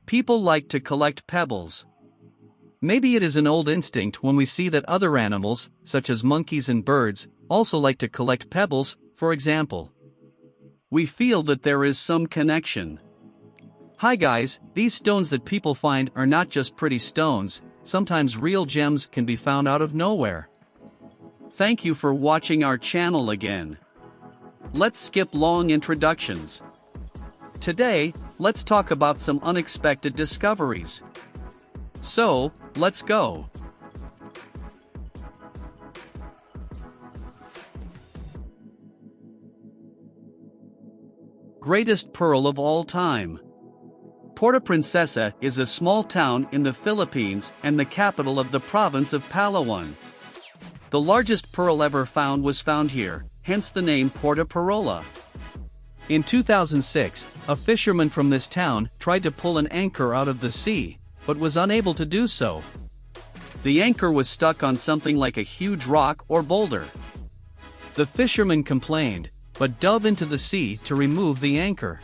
People like to collect pebbles. Maybe it is an old instinct when we see that other animals, such as monkeys and birds, also like to collect pebbles, for example. We feel that there is some connection. Hi guys, these stones that people find are not just pretty stones, sometimes real gems can be found out of nowhere. Thank you for watching our channel again. Let's skip long introductions. Today, let's talk about some unexpected discoveries. So, let's go. Greatest pearl of all time. Puerto Princesa is a small town in the Philippines and the capital of the province of Palawan. The largest pearl ever found was found here, hence the name Puerto Parola. In 2006, a fisherman from this town tried to pull an anchor out of the sea, but was unable to do so. The anchor was stuck on something like a huge rock or boulder. The fisherman complained, but dove into the sea to remove the anchor.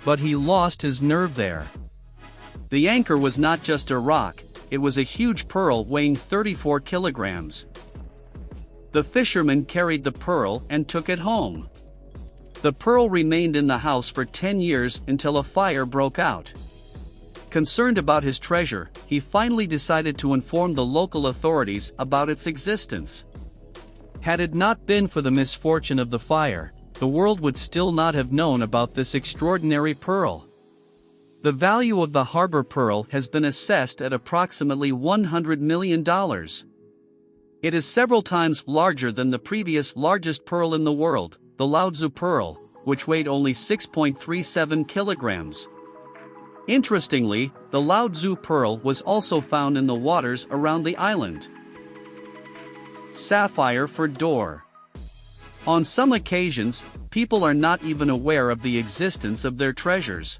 But he lost his nerve there. The anchor was not just a rock, it was a huge pearl weighing 34 kilograms. The fisherman carried the pearl and took it home. The pearl remained in the house for 10 years until a fire broke out. Concerned about his treasure, he finally decided to inform the local authorities about its existence. Had it not been for the misfortune of the fire, the world would still not have known about this extraordinary pearl. The value of the harbor pearl has been assessed at approximately $100 million. It is several times larger than the previous largest pearl in the world, the Lao Tze pearl, which weighed only 6.37 kilograms. Interestingly, the Lao Tze pearl was also found in the waters around the island. Sapphire for door. On some occasions, people are not even aware of the existence of their treasures.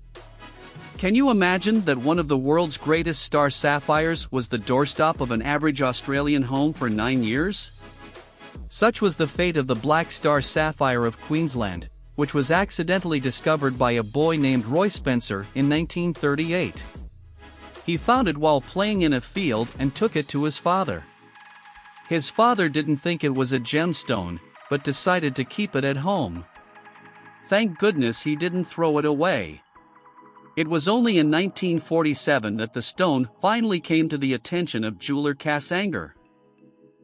Can you imagine that one of the world's greatest star sapphires was the doorstop of an average Australian home for 9 years? Such was the fate of the Black Star Sapphire of Queensland, which was accidentally discovered by a boy named Roy Spencer in 1938. He found it while playing in a field and took it to his father. His father didn't think it was a gemstone, but decided to keep it at home. Thank goodness he didn't throw it away. It was only in 1947 that the stone finally came to the attention of jeweler Cassanger.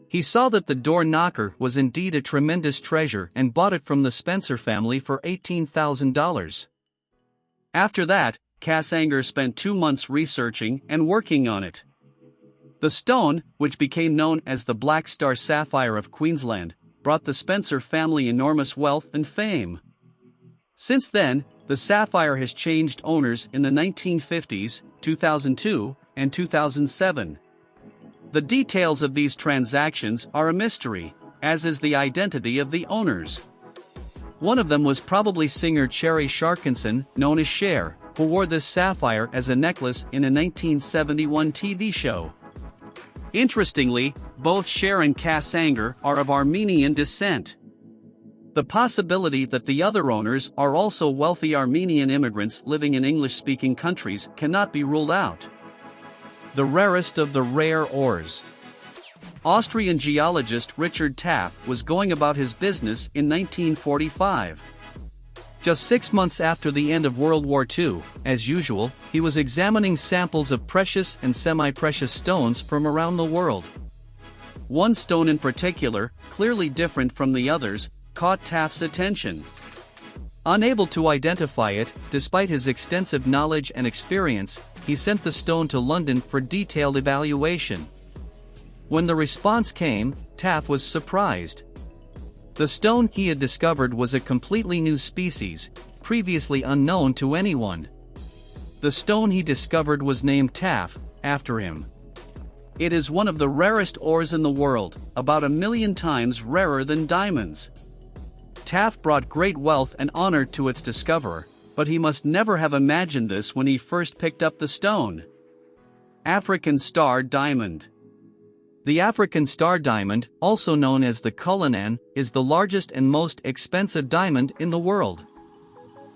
He saw that the door knocker was indeed a tremendous treasure and bought it from the Spencer family for $18,000. After that, Cassanger spent 2 months researching and working on it. The stone, which became known as the Black Star Sapphire of Queensland, brought the Spencer family enormous wealth and fame. Since then, the sapphire has changed owners in the 1950s, 2002, and 2007. The details of these transactions are a mystery, as is the identity of the owners. One of them was probably singer Cherry Sharkinson, known as Cher, who wore this sapphire as a necklace in a 1971 TV show. Interestingly, both Cher and Cassanger are of Armenian descent. The possibility that the other owners are also wealthy Armenian immigrants living in English-speaking countries cannot be ruled out. The rarest of the rare ores. Austrian geologist Richard Taff was going about his business in 1945. Just 6 months after the end of World War II, as usual, he was examining samples of precious and semi-precious stones from around the world. One stone in particular, clearly different from the others, caught Taff's attention. Unable to identify it, despite his extensive knowledge and experience, he sent the stone to London for detailed evaluation. When the response came, Taff was surprised. The stone he had discovered was a completely new species, previously unknown to anyone. The stone he discovered was named Taff, after him. It is one of the rarest ores in the world, about 1 million times rarer than diamonds. Taff brought great wealth and honor to its discoverer, but he must never have imagined this when he first picked up the stone. African Star Diamond. The African Star Diamond, also known as the Cullinan, is the largest and most expensive diamond in the world.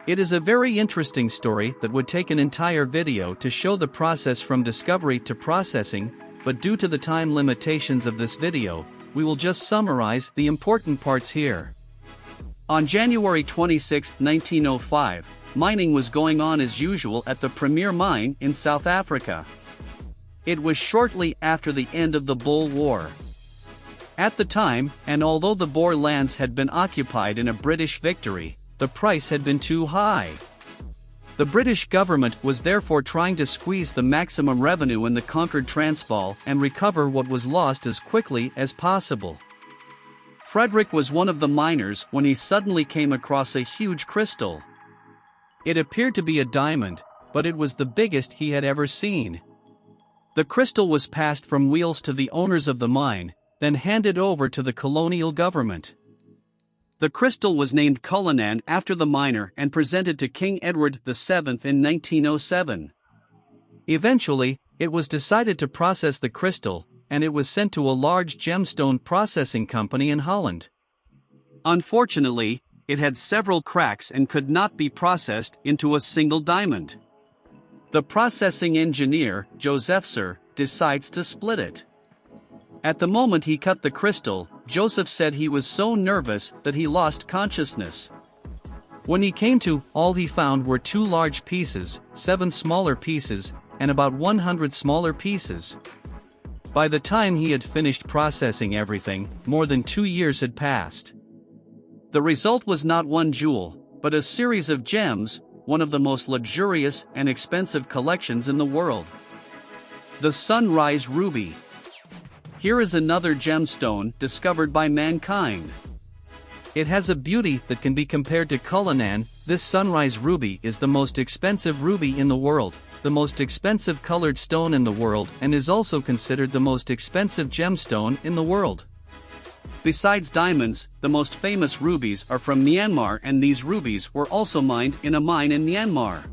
It is a very interesting story that would take an entire video to show the process from discovery to processing, but due to the time limitations of this video, we will just summarize the important parts here. On January 26, 1905, mining was going on as usual at the Premier Mine in South Africa. It was shortly after the end of the Boer War. At the time, and although the Boer lands had been occupied in a British victory, the price had been too high. The British government was therefore trying to squeeze the maximum revenue in the conquered Transvaal and recover what was lost as quickly as possible. Frederick was one of the miners when he suddenly came across a huge crystal. It appeared to be a diamond, but it was the biggest he had ever seen. The crystal was passed from wheels to the owners of the mine, then handed over to the colonial government. The crystal was named Cullinan after the miner and presented to King Edward VII in 1907. Eventually, it was decided to process the crystal, and it was sent to a large gemstone processing company in Holland. Unfortunately, it had several cracks and could not be processed into a single diamond. The processing engineer, Joseph, decides to split it. At the moment he cut the crystal, Joseph said he was so nervous that he lost consciousness. When he came to, all he found were 2 large pieces, 7 smaller pieces, and about 100 smaller pieces. By the time he had finished processing everything, more than 2 years had passed. The result was not 1 jewel, but a series of gems, one of the most luxurious and expensive collections in the world. The Sunrise Ruby. Here is another gemstone discovered by mankind. It has a beauty that can be compared to Cullinan. This Sunrise Ruby is the most expensive ruby in the world, the most expensive colored stone in the world, and is also considered the most expensive gemstone in the world. Besides diamonds, the most famous rubies are from Myanmar, and these rubies were also mined in a mine in Myanmar.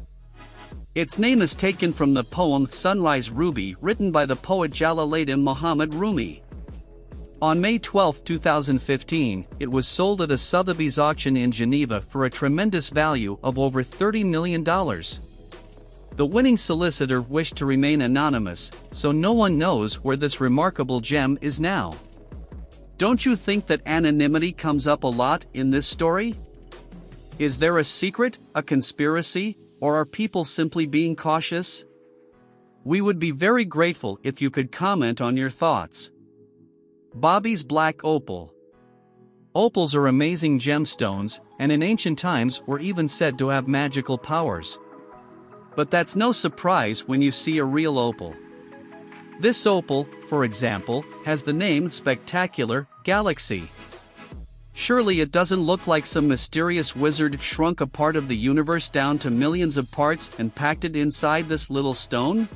Its name is taken from the poem Sunrise Ruby written by the poet Jalaluddin Muhammad Rumi. On May 12, 2015, it was sold at a Sotheby's auction in Geneva for a tremendous value of over $30 million. The winning solicitor wished to remain anonymous, so no one knows where this remarkable gem is now. Don't you think that anonymity comes up a lot in this story? Is there a secret, a conspiracy, or are people simply being cautious? We would be very grateful if you could comment on your thoughts. Bobby's Black Opal. Opals are amazing gemstones, and in ancient times were even said to have magical powers. But that's no surprise when you see a real opal. This opal, for example, has the name Spectacular Galaxy. Surely it doesn't look like some mysterious wizard shrunk a part of the universe down to millions of parts and packed it inside this little stone?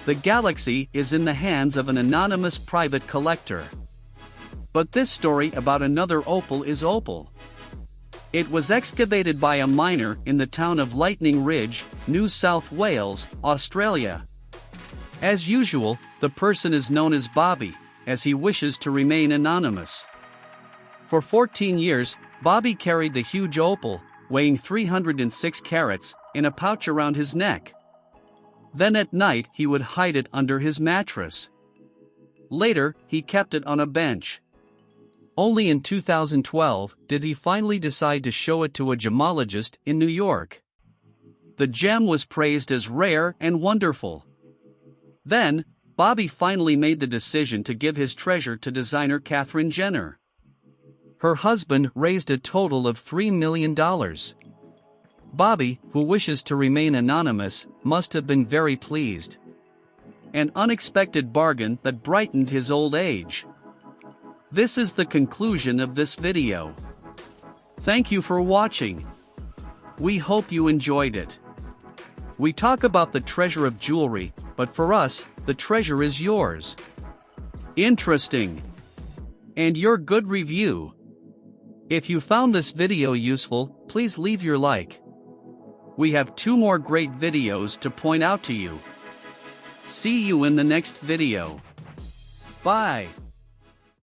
The galaxy is in the hands of an anonymous private collector. But this story about another opal is opal. It was excavated by a miner in the town of Lightning Ridge, New South Wales, Australia. As usual, the person is known as Bobby, as he wishes to remain anonymous. For 14 years, Bobby carried the huge opal, weighing 306 carats, in a pouch around his neck. Then at night he would hide it under his mattress. Later, he kept it on a bench. Only in 2012 did he finally decide to show it to a gemologist in New York. The gem was praised as rare and wonderful. Then, Bobby finally made the decision to give his treasure to designer Catherine Jenner. Her husband raised a total of $3 million. Bobby, who wishes to remain anonymous, must have been very pleased. An unexpected bargain that brightened his old age. This is the conclusion of this video. Thank you for watching. We hope you enjoyed it. We talk about the treasure of jewelry, but for us, the treasure is yours. Interesting. And your good review. If you found this video useful, please leave your like. We have 2 more great videos to point out to you. See you in the next video. Bye.